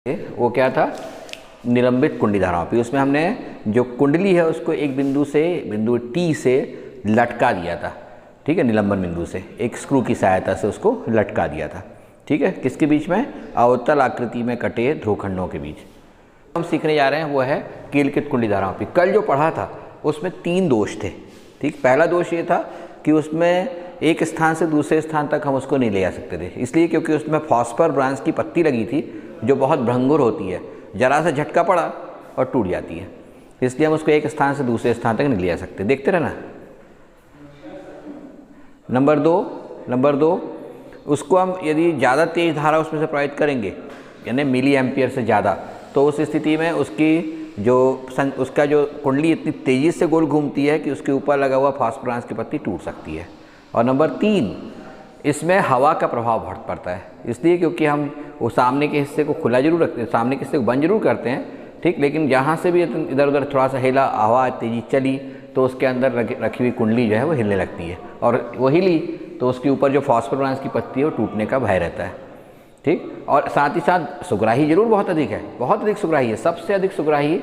वो क्या था, निलंबित कुंडली धाराओं। उसमें हमने जो कुंडली है उसको एक बिंदु से, बिंदु टी से लटका दिया था, ठीक है, निलंबन बिंदु से एक स्क्रू की सहायता से उसको लटका दिया था, ठीक है, किसके बीच में, अवतल आकृति में कटे ध्रुवखंडों के बीच। हम सीखने जा रहे हैं वो है कीलकित कुंडली धाराओं। कल जो पढ़ा था उसमें 3 दोष थे, ठीक। पहला दोष ये था कि उसमें एक स्थान से दूसरे स्थान तक हम उसको नहीं ले जा सकते थे, इसलिए क्योंकि उसमें फॉस्फर ब्रांच की पत्ती लगी थी जो बहुत भंगुर होती है, जरा सा झटका पड़ा और टूट जाती है, इसलिए हम उसको एक स्थान से दूसरे स्थान तक नहीं ले जा सकते। देखते रहना। नंबर दो, उसको हम यदि ज़्यादा तेज धारा उसमें से प्रवाहित करेंगे, यानी मिली एम्पियर से ज़्यादा, तो उस स्थिति में उसका जो कुंडली इतनी तेज़ी से गोल घूमती है कि उसके ऊपर लगा हुआ फॉस्फोरस की पत्ती टूट सकती है। और नंबर 3, इसमें हवा का प्रभाव बहुत पड़ता है, इसलिए क्योंकि हम वो सामने के हिस्से को खुला जरूर रखते हैं, सामने के हिस्से को बंद जरूर करते हैं, ठीक, लेकिन जहाँ से भी इधर उधर थोड़ा सा हिला, हवा तेजी चली तो उसके अंदर रखी हुई कुंडली जो है वो हिलने लगती है, और वो हिली तो उसके ऊपर जो फॉस्फोरस की पत्ती है वो टूटने का भय रहता है, ठीक। और साथ ही साथ सुग्राही जरूर बहुत अधिक है, बहुत अधिक सुग्राही है, सबसे अधिक सुग्राही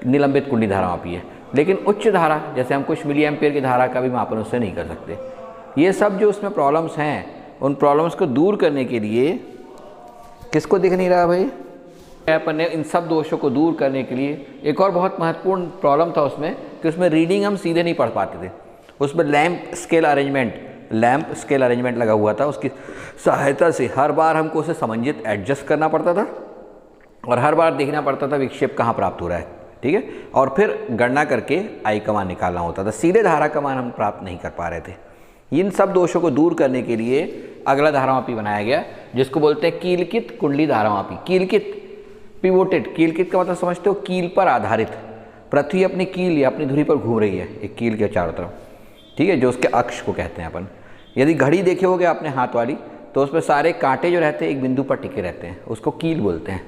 निलंबित कुंडली धाराओं की है, लेकिन उच्च धारा जैसे हम कुछ मिली एम्पियर की धारा का भी मापन उससे नहीं कर सकते। ये सब जो उसमें प्रॉब्लम्स हैं, उन प्रॉब्लम्स को दूर करने के लिए, किसको दिख नहीं रहा भाई, अपन ने इन सब दोषों को दूर करने के लिए एक और बहुत महत्वपूर्ण प्रॉब्लम था उसमें कि उसमें रीडिंग हम सीधे नहीं पढ़ पाते थे। उसमें लैंप स्केल अरेंजमेंट लगा हुआ था, उसकी सहायता से हर बार हमको उसे समंजित एडजस्ट करना पड़ता था और हर बार देखना पड़ता था विक्षेप कहाँ प्राप्त हो रहा है, ठीक है, और फिर गणना करके आई का मान निकालना होता था, सीधे धारा का मान हम प्राप्त नहीं कर पा रहे थे। इन सब दोषों को दूर करने के लिए अगला धारामापी बनाया गया जिसको बोलते हैं कीलकित कुंडली धारामापी। कीलकित, पिवोटेड, कीलकित का मतलब समझते हो, कील पर आधारित। पृथ्वी अपनी कील या अपनी धुरी पर घूम रही है एक कील के चारों तरफ, ठीक है, जो उसके अक्ष को कहते हैं अपन। यदि घड़ी देखे होगे आपने हाथ वाली, तो उसमें सारे कांटे जो रहते हैं एक बिंदु पर टिके रहते हैं, उसको कील बोलते हैं,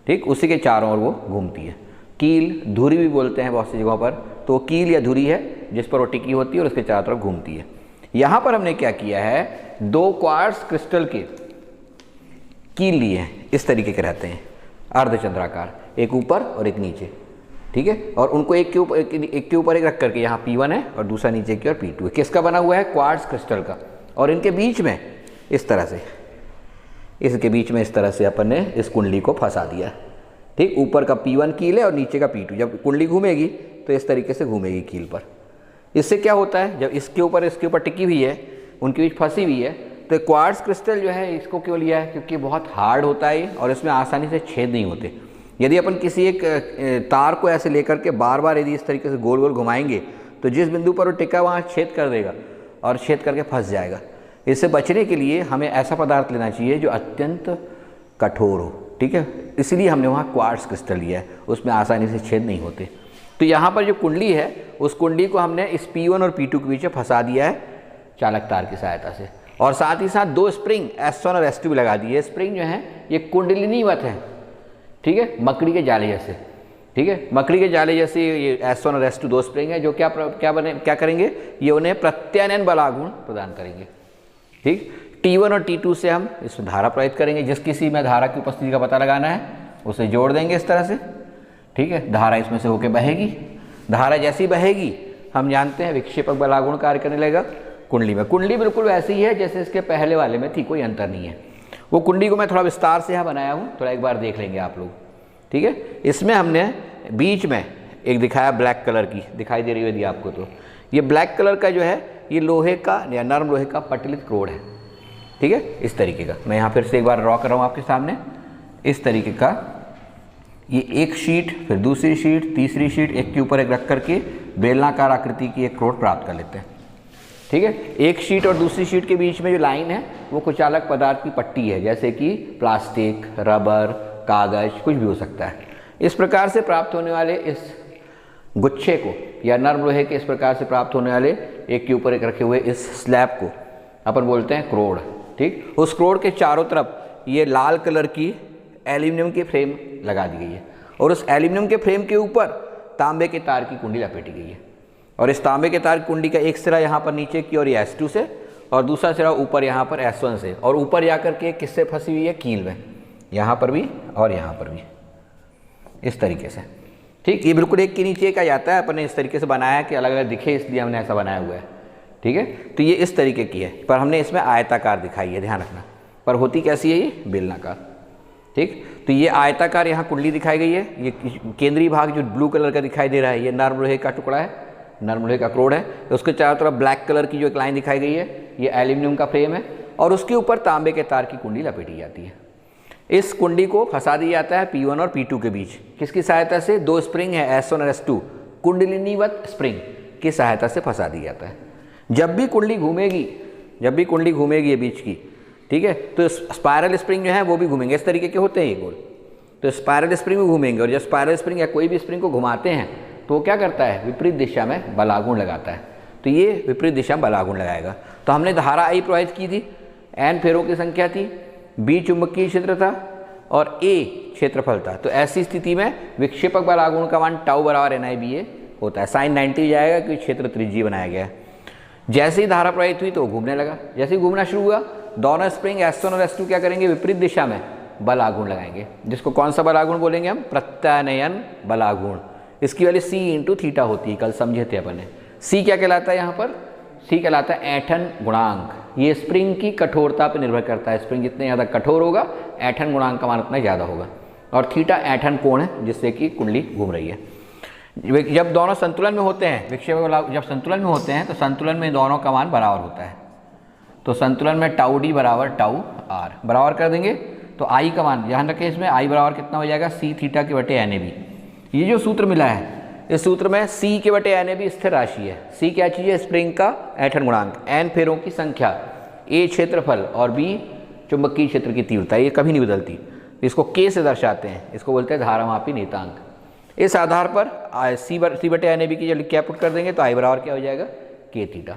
ठीक, उसी के चारों ओर वो घूमती है। कील, धुरी भी बोलते हैं बहुत सी जगहों पर, तो कील या धुरी है जिस पर वो टिकी होती है और उसके चारों तरफ घूमती है। यहाँ पर हमने क्या किया है, 2 क्वार्ट्ज क्रिस्टल के कील लिए हैं, इस तरीके के रहते हैं, अर्धचंद्राकार, एक ऊपर और एक नीचे, ठीक है, और उनको एक के ऊपर एक रख करके यहाँ P1 है और दूसरा नीचे की ओर P2 है। किसका बना हुआ है, क्वार्ट्ज क्रिस्टल का। और इनके बीच में इस तरह से, इसके बीच में इस तरह से अपन ने इस कुंडली को फंसा दिया, ठीक। ऊपर का P1 कील है और नीचे का P2। जब कुंडली घूमेगी तो इस तरीके से घूमेगी कील पर। इससे क्या होता है, जब इसके ऊपर टिकी हुई है, उनके बीच फंसी हुई है, तो क्वार्ट्ज क्रिस्टल जो है इसको क्यों लिया है, क्योंकि बहुत हार्ड होता है और इसमें आसानी से छेद नहीं होते। यदि अपन किसी एक तार को ऐसे लेकर के बार बार यदि इस तरीके से गोल गोल घुमाएंगे तो जिस बिंदु पर वो टिका वहाँ छेद कर देगा और छेद करके फंस जाएगा। इससे बचने के लिए हमें ऐसा पदार्थ लेना चाहिए जो अत्यंत कठोर हो, ठीक है, इसलिए हमने वहाँ क्वार्ट्ज क्रिस्टल लिया है, उसमें आसानी से छेद नहीं होते। तो यहाँ पर जो कुंडली है उस कुंडली को हमने इस P1 और P2 के बीच में फंसा दिया है चालक तार की सहायता से, और साथ ही साथ 2 स्प्रिंग S1 और S2 भी लगा दिए। स्प्रिंग जो है ये कुंडलिनीवत है, ठीक है, मकड़ी के जाले जैसे, ठीक है, मकड़ी के जाले जैसे ये S1 और S2 2 स्प्रिंग है जो क्या करेंगे, ये उन्हें प्रत्यानयन बलागुण प्रदान करेंगे, ठीक। T1 और T2 से हम इसमें धारा प्रवाहित करेंगे, जिस किसी में धारा की उपस्थिति का पता लगाना है उसे जोड़ देंगे इस तरह से, ठीक है, धारा इसमें से होके बहेगी। धारा जैसी बहेगी हम जानते हैं विक्षेपक बलागुण कार्य करने लगेगा कुंडली में। कुंडली बिल्कुल वैसी ही है जैसे इसके पहले वाले में थी, कोई अंतर नहीं है। वो कुंडली को मैं थोड़ा विस्तार से यहाँ बनाया हूँ, थोड़ा एक बार देख लेंगे आप लोग, ठीक है। इसमें हमने बीच में एक दिखाया ब्लैक कलर की, दिखाई दे रही है यदि आपको, तो ये ब्लैक कलर का जो है ये लोहे का या नर्म लोहे का पटलित क्रोड है, ठीक है, इस तरीके का। मैं यहाँ फिर से एक बार ड्रॉ कर रहा हूँ आपके सामने, इस तरीके का। ये एक शीट, फिर दूसरी शीट, तीसरी शीट, एक के ऊपर एक रख करके बेलनाकार आकृति की एक क्रोड प्राप्त कर लेते हैं, ठीक है। एक शीट और दूसरी शीट के बीच में जो लाइन है वो कुचालक पदार्थ की पट्टी है, जैसे कि प्लास्टिक, रबर, कागज, कुछ भी हो सकता है। इस प्रकार से प्राप्त होने वाले इस गुच्छे को या नर्म लोहे के इस प्रकार से प्राप्त होने वाले एक के ऊपर एक रखे हुए इस स्लैब को अपन बोलते हैं क्रोड, ठीक। उस क्रोड के चारों तरफ ये लाल कलर की एल्यूमिनियम की फ्रेम लगा दी गई है और उस एल्यूमिनियम के फ्रेम के ऊपर तांबे के तार की कुंडी लपेटी गई है, और इस तांबे के तार की कुंडी का एक सिरा यहाँ पर नीचे की ओर S2 से और दूसरा सिरा ऊपर यहाँ पर S1 से, और ऊपर जाकर के किससे फंसी हुई है, कील में। यहाँ पर भी और यहाँ पर भी, इस तरीके से। ठीक, ये बिल्कुल एक के नीचे एक आ जाता है, अपने इस तरीके से बनाया कि अलग अलग दिखे, इसलिए हमने ऐसा बनाया हुआ है। ठीक है, तो ये इस तरीके की है, पर हमने इसमें आयताकार दिखाई है, ध्यान रखना। पर होती कैसी है ये? बेलनाकार। ठीक, तो ये आयताकार यहाँ कुंडली दिखाई गई है। ये केंद्रीय भाग जो ब्लू कलर का दिखाई दे रहा है, ये नर्म लोहे का टुकड़ा है, नर्म लोहे का क्रोड है। उसके चारों तरफ ब्लैक कलर की जो एक लाइन दिखाई गई है, ये एल्यूमिनियम का फ्रेम है, और उसके ऊपर तांबे के तार की कुंडी लपेटी जाती है। इस कुंडी को फंसा दिया जाता है P1 और P2 के बीच, किसकी सहायता से? दो स्प्रिंग है S1 और S2, कुंडलिनीवत स्प्रिंग की सहायता से फंसा दिया जाता है। जब भी कुंडली घूमेगी, जब भी कुंडली घूमेगी ये बीच की, ठीक है, तो स्पायरल स्प्रिंग जो है वो भी घूमेंगे, इस तरीके के होते हैं ये गोल। तो स्पायरल स्प्रिंग भी घूमेंगे, और जब स्पायरल स्प्रिंग या कोई भी स्प्रिंग को घुमाते हैं तो वो क्या करता है? विपरीत दिशा में बलागुण लगाता है। तो ये विपरीत दिशा में बलागुण लगाएगा। तो हमने धारा I प्रवाहित की थी, N फेरों की संख्या थी, B चुंबकीय क्षेत्र था और A क्षेत्रफल था। तो ऐसी स्थिति में विक्षेपक बलागुण का मान टाउ बराबर NIBA होता है। साइन 90 जाएगा क्योंकि क्षेत्र त्रिज्यीय बनाया गया है। जैसे ही धारा प्रवाहित हुई तो घूमने लगा। जैसे ही घूमना शुरू हुआ, दोनों स्प्रिंग S1 और S2 क्या करेंगे? विपरीत दिशा में बलागुण लगाएंगे, जिसको कौन सा बलागुण बोलेंगे हम? प्रत्यानयन बलागुण। इसकी वैल्यू C इंटू थीटा होती है, कल समझे थे अपन ने। C क्या कहलाता है यहाँ पर? C कहलाता है ऐंठन गुणांक। ये स्प्रिंग की कठोरता पर निर्भर करता है। स्प्रिंग जितने ज़्यादा कठोर होगा, ऐंठन गुणांक का मान उतना ज़्यादा होगा। और थीटा ऐंठन कोण है जिससे कि कुंडली घूम रही है। जब दोनों संतुलन में होते हैं, विक्षेपक जब संतुलन में होते हैं तो संतुलन में दोनों का मान बराबर होता है। तो संतुलन में टाउ D बराबर टाउ R बराबर कर देंगे तो I का मान, ध्यान रखें इसमें I बराबर कितना हो जाएगा? C थीटा के बटे NAB। ये जो सूत्र मिला है, इस सूत्र में C के बटे NAB स्थिर राशि है। C क्या चीज़ है? स्प्रिंग का ऐंठन गुणांक, N फेरों की संख्या, A क्षेत्रफल और B चुंबकीय क्षेत्र की तीव्रता, ये कभी नहीं बदलती। इसको K से दर्शाते हैं, इसको बोलते हैं धारामापी नियतांक। इस आधार पर C बटे NAB की जब क्या पुट कर देंगे तो I बराबर क्या हो जाएगा? K theta.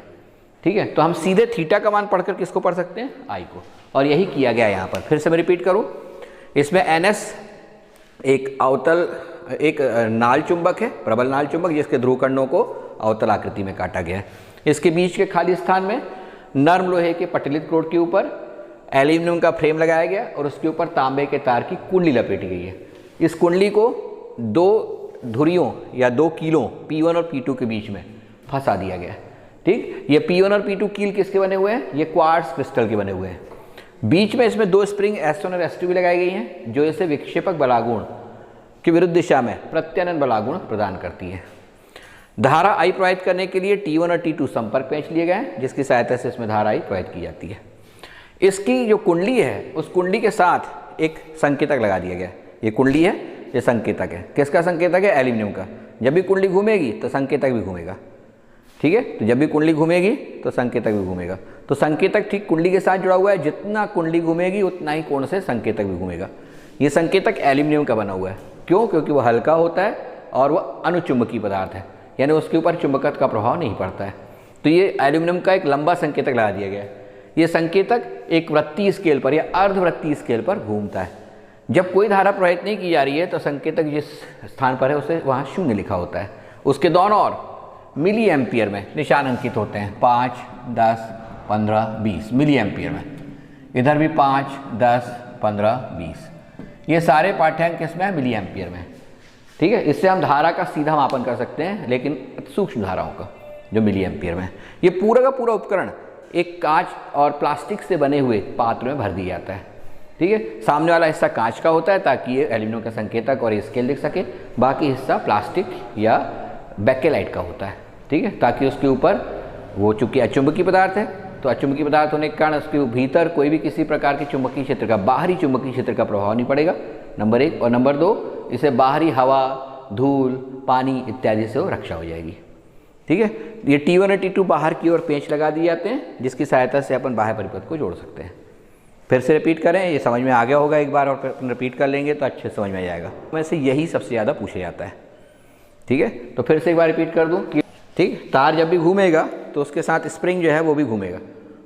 ठीक है, तो हम सीधे थीटा का मान पढ़कर किसको पढ़ सकते हैं? I को। और यही किया गया यहाँ पर। फिर से मैं रिपीट करूँ, इसमें NS एक नाल चुंबक है, प्रबल नाल चुंबक, जिसके ध्रुवकर्णों को अवतल आकृति में काटा गया है। इसके बीच के खाली स्थान में नर्म लोहे के पटलित क्रोड के ऊपर एल्यूमिनियम का फ्रेम लगाया गया और उसके ऊपर तांबे के तार की कुंडली लपेटी गई है। इस कुंडली को दो धुरियों या दो कीलों P1 और P2 के बीच में फंसा दिया गया है। ठीक, ये P1 और P2 कील किसके बने हुए हैं? ये क्वार्ट्ज क्रिस्टल के बने हुए हैं। बीच में इसमें दो स्प्रिंग S1 और S2 भी लगाई गई हैं, जो इसे विक्षेपक बलागुण की विरुद्ध दिशा में प्रत्यानयन बलागुण प्रदान करती है। धारा I प्रवाहित करने के लिए T1 और T2 संपर्क पेंच लिए गए हैं, जिसकी सहायता से इसमें धारा I प्रवाहित की जाती है। इसकी जो कुंडली है, उस कुंडली के साथ एक संकेतक लगा दिया गया। ये कुंडली है, ये संकेतक है। किसका संकेतक है? एल्यूमिनियम का। जब भी कुंडली घूमेगी तो संकेतक भी घूमेगा। ठीक है, तो जब भी कुंडली घूमेगी तो संकेतक भी घूमेगा। तो संकेतक ठीक कुंडली के साथ जुड़ा हुआ है। जितना कुंडली घूमेगी उतना ही कोण से संकेतक भी घूमेगा। ये संकेतक एल्यूमिनियम का बना हुआ है। क्यों? क्योंकि वह हल्का होता है और वह अनुचुंबकीय पदार्थ है, यानी उसके ऊपर चुंबकत्व का प्रभाव नहीं पड़ता है। तो ये एल्यूमिनियम का एक लंबा संकेतक लगा दिया गया है। ये संकेतक एक वृत्तीय स्केल पर या अर्धवृत्तीय स्केल पर घूमता है। जब कोई धारा प्रवाहित नहीं की जा रही है तो संकेतक जिस स्थान पर है उसे वहाँ 0 लिखा होता है। उसके दोनों ओर मिली एम्पियर में निशान अंकित होते हैं, 5, 10, 15, 20 मिली एम्पियर में। इधर भी 5, 10, 15, 20, ये सारे पाठ्यांक किसमें है? मिली एम्पियर में। ठीक है, इससे हम धारा का सीधा मापन कर सकते हैं, लेकिन सूक्ष्म धाराओं का जो मिली एम्पियर में है। ये पूरा का पूरा उपकरण एक कांच और प्लास्टिक से बने हुए पात्र में भर दिया जाता है। ठीक है, सामने वाला हिस्सा कांच का होता है ताकि ये एल्यूमिनियम का संकेतक और स्केल दिख सके। बाकी हिस्सा प्लास्टिक या बेकेलाइट का होता है। ठीक है, ताकि उसके ऊपर वो चूंकि अचुंबकीय पदार्थ है, तो अचुंबकीय पदार्थ होने के कारण उसके भीतर कोई भी किसी प्रकार के चुंबकीय क्षेत्र का, बाहरी चुंबकीय क्षेत्र का प्रभाव नहीं पड़ेगा, नंबर 1। और नंबर 2, इसे बाहरी हवा, धूल, पानी इत्यादि से रक्षा हो जाएगी। ठीक है, ये T1 और T2 बाहर की ओर पेंच लगा दिए जाते हैं, जिसकी सहायता से अपन बाह्य परिपथ को जोड़ सकते हैं। फिर से रिपीट करें, ये समझ में आ गया होगा एक बार, और फिर रिपीट कर लेंगे तो अच्छे समझ में आ जाएगा। वैसे यही सबसे ज़्यादा पूछा जाता है। ठीक है, तो फिर से एक बार रिपीट कर दूँ कि ठीक, तार जब भी घूमेगा तो उसके साथ स्प्रिंग जो है वो भी घूमेगा,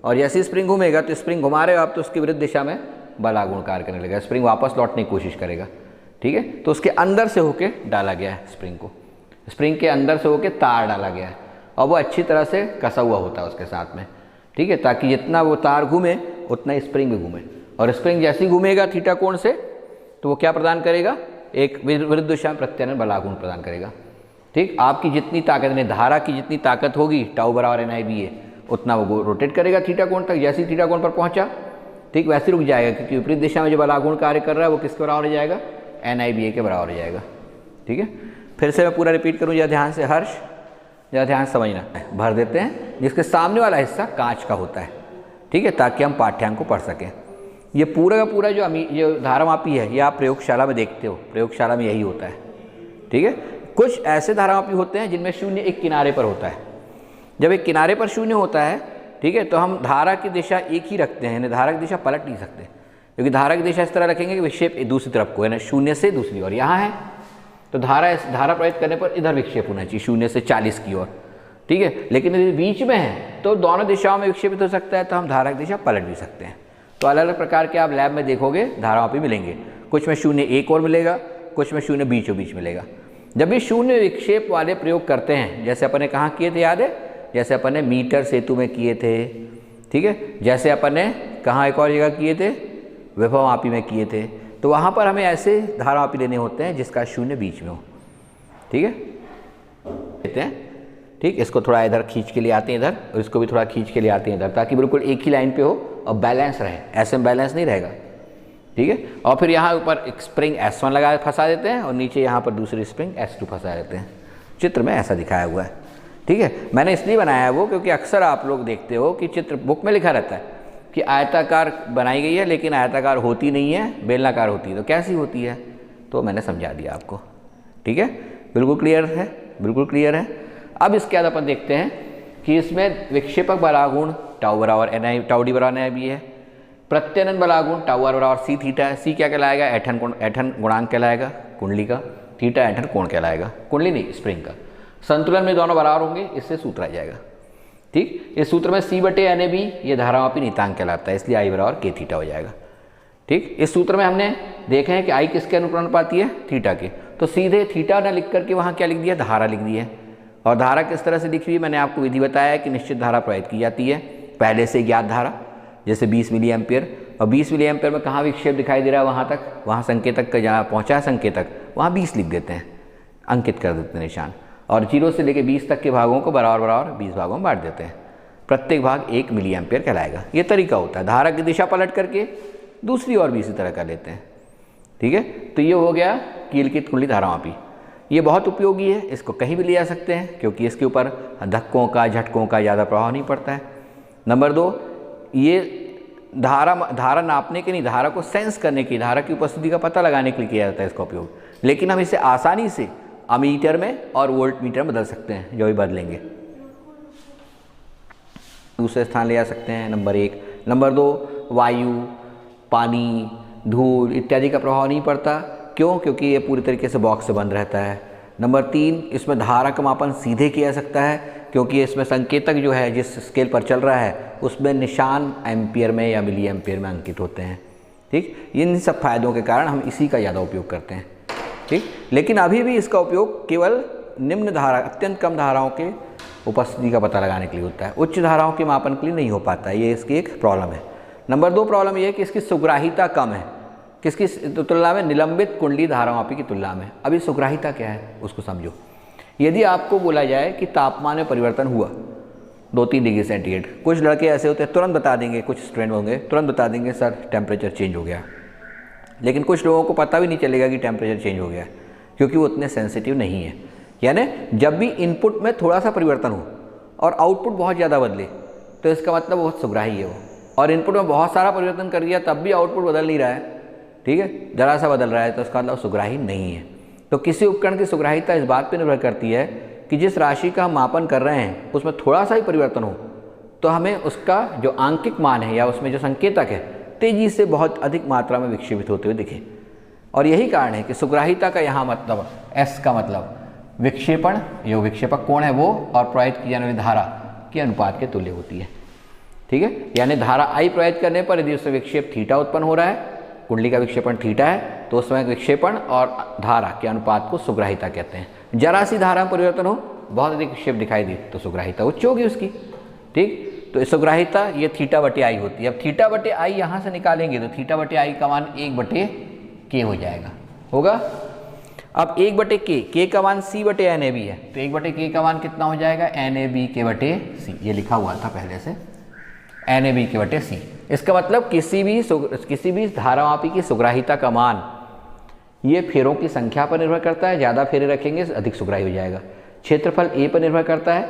और जैसे स्प्रिंग घूमेगा तो स्प्रिंग घुमा रहे हो आप तो उसकी विरुद्ध दिशा में बलागुण कार्य करने लगेगा। स्प्रिंग वापस लौटने की कोशिश करेगा। ठीक है, तो उसके अंदर से होके डाला गया है स्प्रिंग को, स्प्रिंग के अंदर से होके तार डाला गया है, और वो अच्छी तरह से कसा हुआ होता है उसके साथ में। ठीक है, ताकि जितना वो तार घूमे उतना स्प्रिंग भी घूमे, और स्प्रिंग जैसे ही घूमेगा थीटा कोण से तो वो क्या प्रदान करेगा, एक विरुद्ध दिशा में प्रत्यानयन बल आघूर्ण प्रदान करेगा। ठीक, आपकी जितनी ताकत यानी धारा की जितनी ताकत होगी टाउ बराबर NIBA उतना वो रोटेट करेगा थीटा कोण तक। जैसे ही थीटा कोण पर पहुंचा, ठीक, वैसे रुक जाएगा, क्योंकि विपरीत दिशा में जो बल आघूर्ण कार्य कर रहा है वो किसके बराबर हो जाएगा, NIBA के बराबर हो जाएगा। ठीक है, फिर से मैं पूरा रिपीट करूँ, जरा ध्यान से हर्ष, जरा ध्यान से समझना। भर देते हैं जिसके सामने वाला हिस्सा कांच का होता है, ठीक है, ताकि हम पाठ्यांक को पढ़ सकें। ये पूरा का पूरा जो धारामापी है ये आप प्रयोगशाला में देखते हो, प्रयोगशाला में यही होता है। ठीक है, कुछ ऐसे धारामापी होते हैं जिनमें शून्य एक किनारे पर होता है। जब एक किनारे पर शून्य होता है, ठीक है, तो हम धारा की दिशा एक ही रखते हैं, धारा की दिशा पलट नहीं सकते, क्योंकि धारा की दिशा इस तरह रखेंगे कि विक्षेप दूसरी तरफ को है ना, शून्य से दूसरी ओर। यहाँ है तो धारा प्रयुक्त करने पर इधर विक्षेप होना चाहिए, 0 से 40 की ओर। ठीक है, लेकिन यदि बीच में है तो दोनों दिशाओं में विक्षेपित हो सकता है, तो हम धारा की दिशा पलट भी सकते हैं। तो अलग अलग प्रकार के आप लैब में देखोगे धारामापी मिलेंगे, कुछ में 0 एक ओर मिलेगा, कुछ में 0 बीचों बीच मिलेगा। जब भी शून्य विक्षेप वाले प्रयोग करते हैं, जैसे अपन ने कहाँ किए थे याद है, जैसे अपन ने मीटर सेतु में किए थे, ठीक है, जैसे अपन ने कहाँ एक और जगह किए थे, विभवमापी में किए थे, तो वहाँ पर हमें ऐसे धारामापी लेने होते हैं जिसका 0 बीच में हो। ठीक है, लेते हैं, ठीक, इसको थोड़ा इधर खींच के लिए आते हैं इधर, और इसको भी थोड़ा खींच के लिए आते हैं इधर, ताकि बिल्कुल एक ही लाइन पे हो और बैलेंस रहे। ऐसे में बैलेंस नहीं रहेगा। ठीक है, और फिर यहाँ ऊपर एक स्प्रिंग S1 लगा फंसा देते हैं और नीचे यहाँ पर दूसरी स्प्रिंग S2 फंसा देते हैं। चित्र में ऐसा दिखाया हुआ है। ठीक है, मैंने इसलिए बनाया है वो, क्योंकि अक्सर आप लोग देखते हो कि चित्र बुक में लिखा रहता है कि आयताकार बनाई गई है, लेकिन आयताकार होती नहीं है, बेलनाकार होती है। तो कैसी होती है, तो मैंने समझा दिया आपको। ठीक है, बिल्कुल क्लियर है, बिल्कुल क्लियर है। अब इसके बाद अपन देखते हैं कि इसमें विक्षेपक बल आघूर्ण टाउ बराबर टाउ डी बराबर NIBA है, प्रत्यानयन बल आघूर्ण टाउ आर बराबर C थीटा है। C क्या कहलाएगा, ऐंठन गुणांक कहलाएगा कुंडली का, थीटा ऐंठन कोण कहलाएगा, कुंडली नहीं स्प्रिंग का। संतुलन में दोनों बराबर होंगे, इससे सूत्र आ जाएगा। ठीक, इस सूत्र में C/NAB ये धारामापी नियतांक कहलाता है, इसलिए I बराबर K थीटा हो जाएगा। ठीक, इस सूत्र में हमने देखे हैं कि I किसके अनुपाती है, थीटा के, तो सीधे थीटा ना लिख करके वहाँ क्या लिख दिया, धारा लिख दी है। और धारा किस तरह से लिखी हुई, मैंने आपको विधि बताया है कि निश्चित धारा प्रवाहित की जाती है, पहले से ज्ञात धारा, जैसे 20 मिली एम्पियर, और 20 मिली एम्पियर में कहाँ विक्षेप दिखाई दे रहा है वहाँ तक, वहाँ संकेतक का जहाँ पहुँचा है संकेतक, वहाँ 20 लिख देते हैं, अंकित कर देते हैं निशान, और 0 से लेकर 20 तक के भागों को बराबर बराबर 20 भागों में बांट देते हैं। प्रत्येक भाग 1 मिली एम्पियर कहलाएगा। ये तरीका होता है, धारा की दिशा पलट करके दूसरी ओर भी इसी तरह कर लेते हैं। ठीक है, तो ये हो गया कीलकित कुंडली धारामापी। ये बहुत उपयोगी है, इसको कहीं भी ले जा सकते हैं, क्योंकि इसके ऊपर धक्कों का झटकों का ज़्यादा प्रभाव नहीं पड़ता है। नंबर 2, ये धारा नापने के नहीं, धारा को सेंस करने की, धारा की उपस्थिति का पता लगाने के लिए किया जाता है इसका उपयोग। लेकिन हम इसे आसानी से अमीटर में और वोल्ट मीटर में बदल सकते हैं, जो भी बदलेंगे। दूसरे स्थान ले जा सकते हैं, नंबर 1। नंबर 2, वायु, पानी, धूल इत्यादि का प्रभाव नहीं पड़ता। क्यों? क्योंकि ये पूरी तरीके से बॉक्स से बंद रहता है। नंबर 3, इसमें धारा का मापन सीधे किया जा सकता है, क्योंकि इसमें संकेतक जो है जिस स्केल पर चल रहा है उसमें निशान एम्पियर में या मिली एम्पियर में अंकित होते हैं। ठीक, इन सब फायदों के कारण हम इसी का ज़्यादा उपयोग करते हैं। ठीक, लेकिन अभी भी इसका उपयोग केवल निम्न धारा, अत्यंत कम धाराओं के उपस्थिति का पता लगाने के लिए होता है, उच्च धाराओं के मापन के लिए नहीं हो पाता है। ये इसकी एक प्रॉब्लम है। नंबर 2 प्रॉब्लम ये है कि इसकी सुग्राहिता कम है। किसकी तुलना में? निलंबित कुंडली धारामापी की तुलना में। अभी सुग्राहिता क्या है उसको समझो। यदि आपको बोला जाए कि तापमान में परिवर्तन हुआ 2-3 डिग्री सेंटीग्रेड, कुछ लड़के ऐसे होते हैं तुरंत बता देंगे, कुछ स्टूडेंट होंगे तुरंत बता देंगे सर टेम्परेचर चेंज हो गया, लेकिन कुछ लोगों को पता भी नहीं चलेगा कि टेम्परेचर चेंज हो गया, क्योंकि वो उतने सेंसिटिव नहीं है। यानी जब भी इनपुट में थोड़ा सा परिवर्तन हो और आउटपुट बहुत ज़्यादा बदले तो इसका मतलब बहुत सुग्राही है वो, और इनपुट में बहुत सारा परिवर्तन कर दिया तब भी आउटपुट बदल नहीं रहा है, ठीक है, जरा सा बदल रहा है, तो उसका मतलब सुग्राही नहीं है। तो किसी उपकरण की सुग्राहिता इस बात पर निर्भर करती है कि जिस राशि का हम मापन कर रहे हैं उसमें थोड़ा सा ही परिवर्तन हो तो हमें उसका जो आंकिक मान है या उसमें जो संकेतक है तेज़ी से बहुत अधिक मात्रा में विक्षेपित होते हुए दिखे। और यही कारण है कि सुग्राहिता का यहाँ मतलब एस का मतलब विक्षेपण, जो विक्षेपक कोण है वो, और प्रवाहित की जाने वाली धारा के अनुपात के तुल्य होती है। ठीक है, यानी धारा आई प्रवाहित करने पर यदि उससे विक्षेप थीटा उत्पन्न हो रहा है, कुंडली का विक्षेपण थीटा है, तो उसमें विक्षेपण और धारा के अनुपात को सुग्राहिता कहते हैं। जरा सी धारा में परिवर्तन हो, बहुत अधिक विक्षेप दिखाई दे तो सुग्राहिता उच्च होगी उसकी। ठीक, तो सुग्राहिता ये थीटा बटे आई होती है। अब थीटा बटे आई यहाँ से निकालेंगे तो थीटा बटे आई का मान 1/, के हो जाएगा, होगा। अब 1/k, के का मान C/NAB है, तो 1/k का मान कितना हो जाएगा, NABK/C, ये लिखा हुआ था पहले से, NABK/C। इसका मतलब किसी भी धारामापी की सुग्राहिता का मान ये फेरों की संख्या पर निर्भर करता है, ज़्यादा फेरे रखेंगे अधिक सुग्राही हो जाएगा। क्षेत्रफल A पर निर्भर करता है,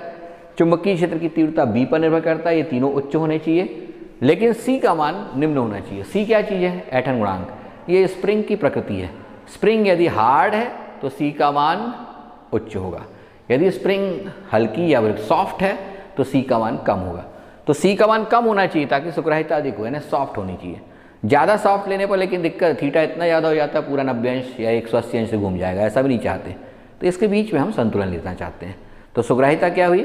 चुंबकीय क्षेत्र की तीव्रता B पर निर्भर करता है, ये तीनों उच्च होने चाहिए, लेकिन C का मान निम्न होना चाहिए। C क्या चीज़ है, ऐंठन गुणांक, ये स्प्रिंग की प्रकृति है। स्प्रिंग यदि हार्ड है तो C का मान उच्च होगा, यदि स्प्रिंग हल्की या सॉफ्ट है तो C का मान कम होगा। तो C का मान कम होना चाहिए ताकि सुग्राहिता अधिक हो, यानी सॉफ्ट होनी चाहिए। ज़्यादा सॉफ्ट लेने पर लेकिन दिक्कत, थीटा इतना ज़्यादा हो जाता है पूरा 90 अंश या 180 अंश से घूम जाएगा, ऐसा भी नहीं चाहते। तो इसके बीच में हम संतुलन लेना चाहते हैं। तो सुग्राहिता क्या हुई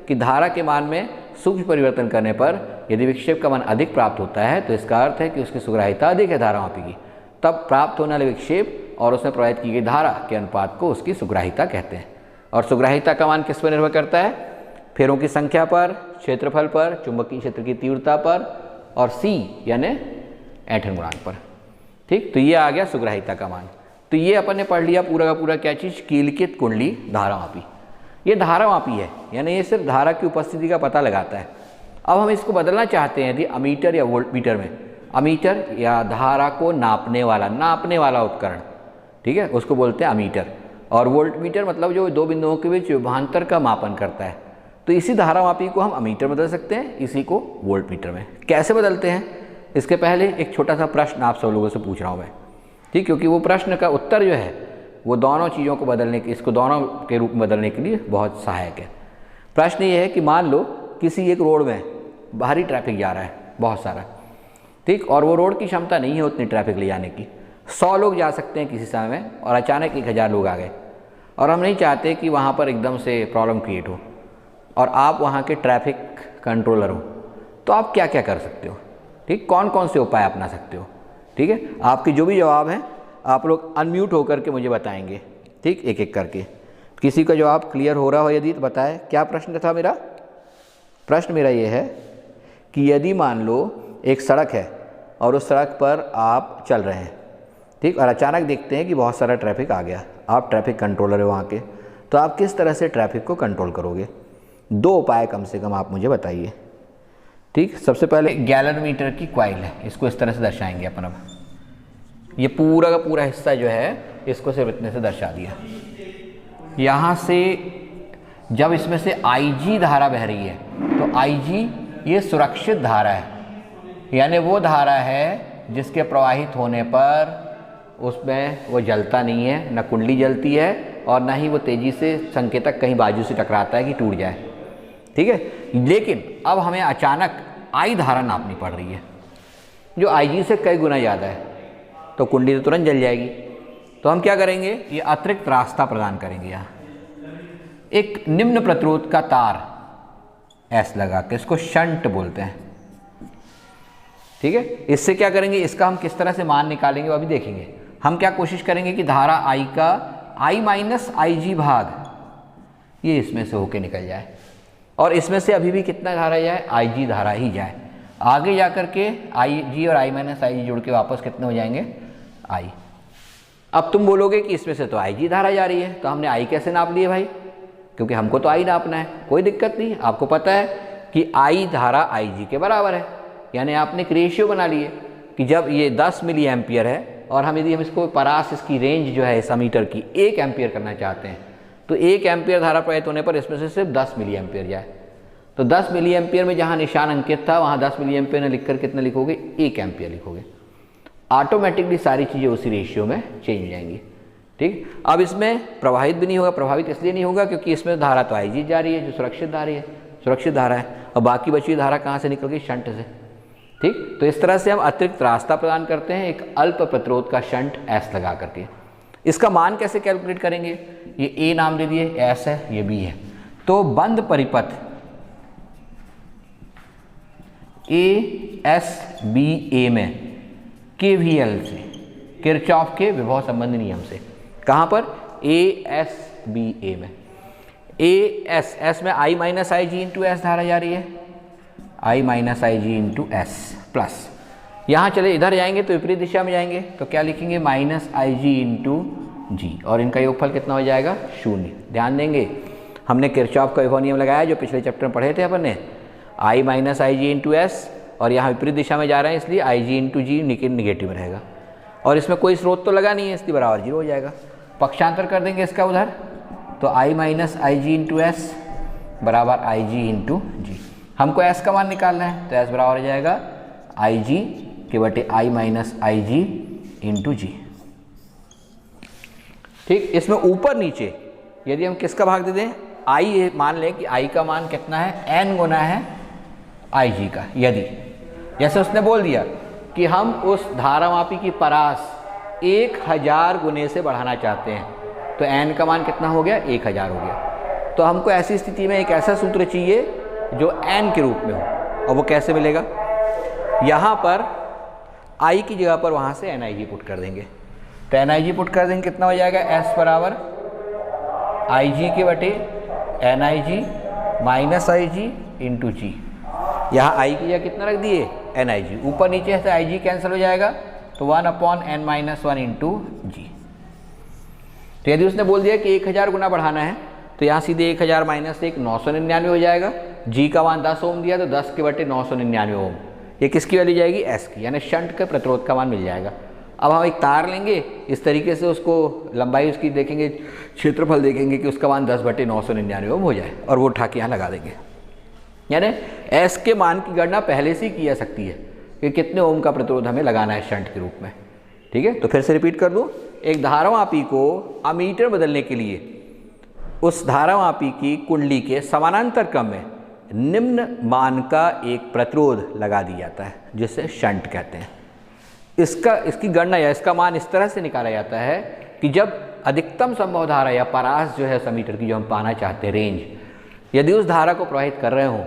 कि धारा के मान में सूक्ष्म परिवर्तन करने पर यदि विक्षेप का मान अधिक प्राप्त होता है तो इसका अर्थ है कि उसकी सुग्राहिता अधिक है धारामापी की, तब प्राप्त होने वाले विक्षेप और उसमें प्रवाहित की गई धारा के अनुपात को उसकी सुग्राहिता कहते हैं। और सुग्राहिता का मान किस पर निर्भर करता है, फेरों की संख्या पर, क्षेत्रफल पर, चुंबकीय क्षेत्र की तीव्रता पर और C यानी ऐंठन गुणांक पर। ठीक, तो ये आ गया सुग्राहिता का मान। तो ये अपन ने पढ़ लिया पूरा का पूरा क्या चीज़, कीलकित कुंडली धारामापी। ये धारामापी है, यानी ये सिर्फ धारा की उपस्थिति का पता लगाता है। अब हम इसको बदलना चाहते हैं यदि अमीटर या वोल्टमीटर में, अमीटर या धारा को नापने वाला उपकरण, ठीक है, उसको बोलते हैं अमीटर, और वोल्टमीटर मतलब जो दो बिंदुओं के बीच विभवांतर का मापन करता है। तो इसी धारामापी को हम अमीटर में बदल सकते हैं, इसी को वोल्टमीटर में। कैसे बदलते हैं, इसके पहले एक छोटा सा प्रश्न आप सब लोगों से पूछ रहा हूँ मैं, ठीक, क्योंकि वो प्रश्न का उत्तर जो है वो दोनों चीज़ों को बदलने के, इसको दोनों के रूप में बदलने के लिए बहुत सहायक है। प्रश्न ये है कि मान लो किसी एक रोड में भारी ट्रैफिक जा रहा है, बहुत सारा, ठीक, और वो रोड की क्षमता नहीं है उतनी ट्रैफिक ले जाने की, 100 लोग जा सकते हैं किसी समय में, और अचानक 1000 लोग आ गए, और हम नहीं चाहते कि वहाँ पर एकदम से प्रॉब्लम क्रिएट हो, और आप वहाँ के ट्रैफिक कंट्रोलर हो, तो आप क्या क्या कर सकते हो, ठीक, कौन कौन से उपाय अपना सकते हो। ठीक है, आपके जो भी जवाब हैं आप लोग अनम्यूट होकर के मुझे बताएंगे, ठीक, एक एक करके। किसी का जवाब क्लियर हो रहा हो यदि तो बताएं। क्या प्रश्न था मेरा, प्रश्न मेरा ये है कि यदि मान लो एक सड़क है और उस सड़क पर आप चल रहे हैं, ठीक, और अचानक देखते हैं कि बहुत सारा ट्रैफिक आ गया, आप ट्रैफिक कंट्रोलर है वहाँ के, तो आप किस तरह से ट्रैफिक को कंट्रोल करोगे। 2 उपाय कम से कम आप मुझे बताइए। ठीक, सबसे पहले गैलनमीटर की क्वाइल है, इसको इस तरह से दर्शाएंगे अपन। अब ये पूरा का पूरा हिस्सा जो है इसको सिर्फ इतने से दर्शा दिया। यहाँ से जब इसमें से IG धारा बह रही है तो IG ये सुरक्षित धारा है, यानी वो धारा है जिसके प्रवाहित होने पर उसमें वो जलता नहीं है, न कुंडली जलती है और ना ही वो तेज़ी से संकेतक कहीं बाजू से टकराता है कि टूट जाए। ठीक है, लेकिन अब हमें अचानक I धारा नापनी पड़ रही है जो IG से कई गुना ज़्यादा है, तो कुंडली तो तुरंत जल जाएगी। तो हम क्या करेंगे, ये अतिरिक्त रास्ता प्रदान करेंगे। यहाँ एक निम्न प्रतिरोध का तार S लगा के, इसको शंट बोलते हैं। ठीक है, इससे क्या करेंगे, इसका हम किस तरह से मान निकालेंगे वो अभी देखेंगे। हम क्या कोशिश करेंगे कि धारा I का I माइनस IG भाग ये इसमें से होके निकल जाए, और इसमें से अभी भी कितना धारा जाए, IG धारा ही जाए। आगे जा कर के IG और I माइनस IG जोड़ के वापस कितने हो जाएंगे, I। अब तुम बोलोगे कि इसमें से तो IG धारा जा रही है, तो हमने I कैसे नाप लिए भाई, क्योंकि हमको तो I नापना है। कोई दिक्कत नहीं, आपको पता है कि I धारा IG के बराबर है, यानी आपने एक रेशियो बना लिए कि जब ये 10 मिली एम्पियर है और हम इसको परास, इसकी रेंज जो है इस मीटर की 1 एम्पियर करना चाहते हैं, तो 1 एम्पियर धारा प्रवाहित होने पर इसमें से सिर्फ 10 मिली एम्पियर जाए। तो 10 मिली एम्पियर में जहाँ निशान अंकित था वहाँ 10 मिली एम्पियर ने लिखकर कितना लिखोगे, 1 एम्पियर लिखोगे। ऑटोमेटिकली सारी चीज़ें उसी रेशियो में चेंज हो जाएंगी। ठीक, अब इसमें प्रवाहित भी नहीं होगा, प्रभावित इसलिए नहीं होगा क्योंकि इसमें धारा तो IG जा रही है जो सुरक्षित धारा है, और बाकी बची धारा कहाँ से निकल गई, शंट से। ठीक, तो इस तरह से हम अतिरिक्त रास्ता प्रदान करते हैं एक अल्प प्रतिरोध का शंट S लगा करके। इसका मान कैसे कैलकुलेट करेंगे, ये A नाम दे दिए, S है, ये B है, तो बंद परिपथ ASBA में KVL से, किरचॉफ के विभव संबंधी नियम से, कहाँ पर, ASBA में, S में I minus IG into S धारा जा रही है, I minus IG into S plus यहाँ चले इधर जाएंगे तो विपरीत दिशा में जाएंगे, तो क्या लिखेंगे माइनस आई जी इंटू जी, और इनका योगफल कितना हो जाएगा 0। ध्यान देंगे हमने किरचॉफ का विभव नियम लगाया जो पिछले चैप्टर में पढ़े थे अपन ने, आई माइनस आई जी इंटू एस, और यहाँ विपरीत दिशा में जा रहे हैं इसलिए आई जी इंटू जी निगेटिव में रहेगा, और इसमें कोई स्रोत तो लगा नहीं है इसलिए बराबर 0 हो जाएगा। पक्षांतर कर देंगे इसका उधर, तो आई माइनस आई जी इंटू एस बराबर आई जी इंटू जी। हमको एस का मान निकालना है, तो एस बराबर हो जाएगा आई जी के बटे आई माइनस आई जी इंटू जी। ठीक, इसमें ऊपर नीचे यदि हम किसका भाग दे दें, आई मान लें कि आई का मान कितना है n गुना है आई जी का। यदि जैसे उसने बोल दिया कि हम उस धारामापी की परास 1000 गुने से बढ़ाना चाहते हैं, तो n का मान कितना हो गया 1000 हो गया। तो हमको ऐसी स्थिति में एक ऐसा सूत्र चाहिए जो n के रूप में हो, और वो कैसे मिलेगा, यहाँ पर i की जगह पर वहाँ से NiG पुट कर देंगे, तो NiG पुट कर देंगे कितना हो जाएगा s बराबर आई जी के बटे NiG माइनस आई जी इंटू जी। यहाँ आई की जगह कितना रख दिए NiG, ऊपर नीचे से IG कैंसिल हो जाएगा, तो 1/n माइनस 1 इंटू जी। तो यदि उसने बोल दिया कि 1000 गुना बढ़ाना है, तो यहाँ सीधे 1000 माइनस 1 999 हो जाएगा। जी का मान 10 ओम दिया तो 10 के बटे 999 ओम, ये किसकी वैल्यू जाएगी एस की, यानी शंट के प्रतिरोध का मान मिल जाएगा। अब हम एक तार लेंगे, इस तरीके से उसको लंबाई उसकी देखेंगे, क्षेत्रफल देखेंगे कि उसका मान 10 बटे 999 ओम हो जाए, और वो उठा के यहाँ लगा देंगे। यानी एस के मान की गणना पहले से ही की जा सकती है कि कितने ओम का प्रतिरोध हमें लगाना है शंट के रूप में। ठीक है, तो फिर से रिपीट कर दूँ, एक धारामापी को अमीटर बदलने के लिए उस धारामापी की कुंडली के समानांतर क्रम में निम्न मान का एक प्रतिरोध लगा दिया जाता है जिसे शंट कहते हैं। इसकी गणना या इसका मान इस तरह से निकाला जाता है कि जब अधिकतम संभव धारा या परास जो है समीटर की जो हम पाना चाहते हैं रेंज, यदि उस धारा को प्रवाहित कर रहे हों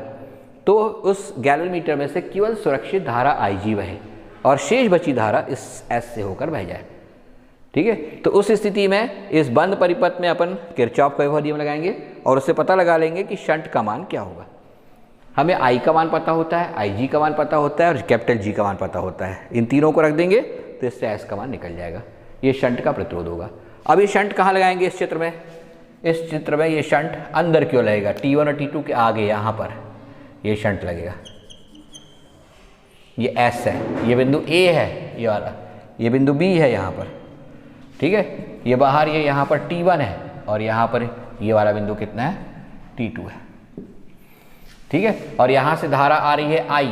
तो उस गैलन मीटर में से केवल सुरक्षित धारा IG बहे और शेष बची धारा इस S से होकर बह जाए। ठीक है, तो उस स्थिति में इस बंद परिपथ में अपन किरचॉफ का विभव नियम लगाएंगे और उससे पता लगा लेंगे कि शंट का मान क्या होगा। हमें I का मान पता होता है, IG का मान पता होता है और कैपिटल G का मान पता होता है। इन तीनों को रख देंगे तो इससे S का मान निकल जाएगा। ये शंट का प्रतिरोध होगा। अब ये शंट कहाँ लगाएंगे इस चित्र में? इस चित्र में ये शंट अंदर क्यों लगेगा? T1 और T2 के आगे यहाँ पर ये शंट लगेगा। ये S है, ये बिंदु A है, ये वाला, ये बिंदु B है यहाँ पर। ठीक है, ये बाहर ये यहाँ पर T1 है और यहाँ पर ये वाला बिंदु कितना है? T2 है। ठीक है, और यहाँ से धारा आ रही है I,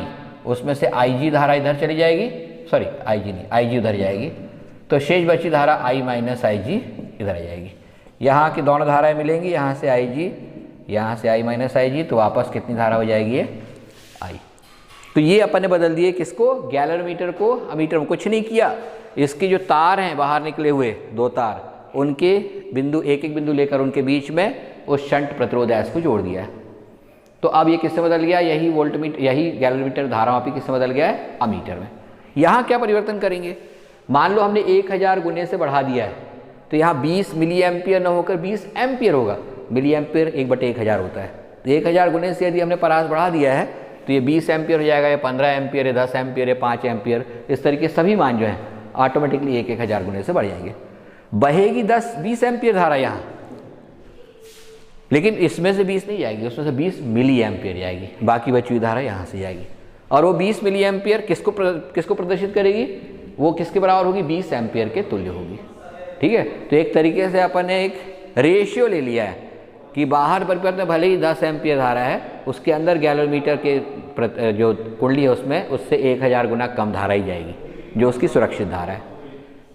उसमें से IG धारा इधर चली जाएगी, सॉरी IG नहीं, IG उधर जाएगी, तो शेष बची धारा I माइनस IG इधर आ जाएगी। यहाँ की दोनों धाराएं मिलेंगी, यहाँ से IG, यहाँ से I माइनस IG, तो वापस कितनी धारा हो जाएगी ये I। तो ये अपन ने बदल दिए किसको? गैलोरीमीटर को अमीटर में। कुछ नहीं किया, इसके जो तार हैं बाहर निकले हुए दो तार, उनके बिंदु एक एक बिंदु लेकर उनके बीच में उस शंट प्रतिरोध S को जोड़ दिया है। तो अब ये किससे बदल गया? यही वोल्टमीटर, यही गैलोरीमीटर धारामापी किससे बदल गया है? अमीटर में। यहाँ क्या परिवर्तन करेंगे? मान लो हमने 1000 गुने से बढ़ा दिया है, तो यहाँ 20 मिली एम्पियर न होकर 20 एम्पियर होगा। मिली एम्पियर 1/1000 होता है, तो 1000 गुने से यदि हमने परास बढ़ा दिया है तो ये 20 एम्पियर हो जाएगा, या 15 एम्पियर, या 10 एम्पियर, या 5 एम्पियर। इस तरीके सभी मान जो हैं ऑटोमेटिकली 1000 गुने से बढ़ जाएंगे। बहेगी 20 एम्पियर धारा यहाँ, लेकिन इसमें से 20 नहीं जाएगी, उसमें से 20 मिली एम्पियर जाएगी, बाकी बची हुई धारा यहाँ से जाएगी। और वो 20 मिली एम्पियर किसको प्रदर्शित करेगी? वो किसके बराबर होगी? 20 एम्पियर के तुल्य होगी। ठीक है, तो एक तरीके से अपन ने एक रेशियो ले लिया है कि बाहर परिपथ में भले ही 10 एम्पियर धारा है, उसके अंदर गैलोरीमीटर के जो कुंडली है उसमें उससे 1000 गुना कम धारा ही जाएगी, जो उसकी सुरक्षित धारा है।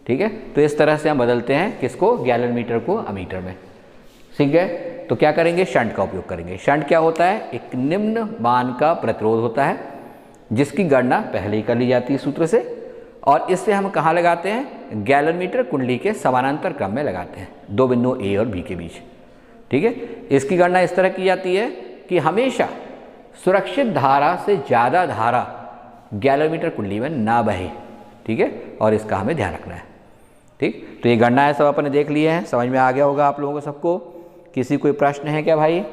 ठीक है, तो इस तरह से हम बदलते हैं किसको? गैलोरीमीटर को अमीटर में। सीख गए? तो क्या करेंगे? शंट का उपयोग करेंगे। शंट क्या होता है? एक निम्न मान का प्रतिरोध होता है जिसकी गणना पहले ही कर ली जाती है सूत्र से, और इससे हम कहाँ लगाते हैं? गैलोरीमीटर कुंडली के समानांतर क्रम में लगाते हैं, दो बिंदु A और B के बीच। ठीक है, इसकी गणना इस तरह की जाती है कि हमेशा सुरक्षित धारा से ज़्यादा धारा गैलोरीमीटर कुंडली में ना बहे। ठीक है, और इसका हमें ध्यान रखना है। ठीक, तो ये गणना है सब अपन ने देख लिए हैं, समझ में आ गया होगा आप लोगों को सबको। किसी कोई प्रश्न है क्या भाई?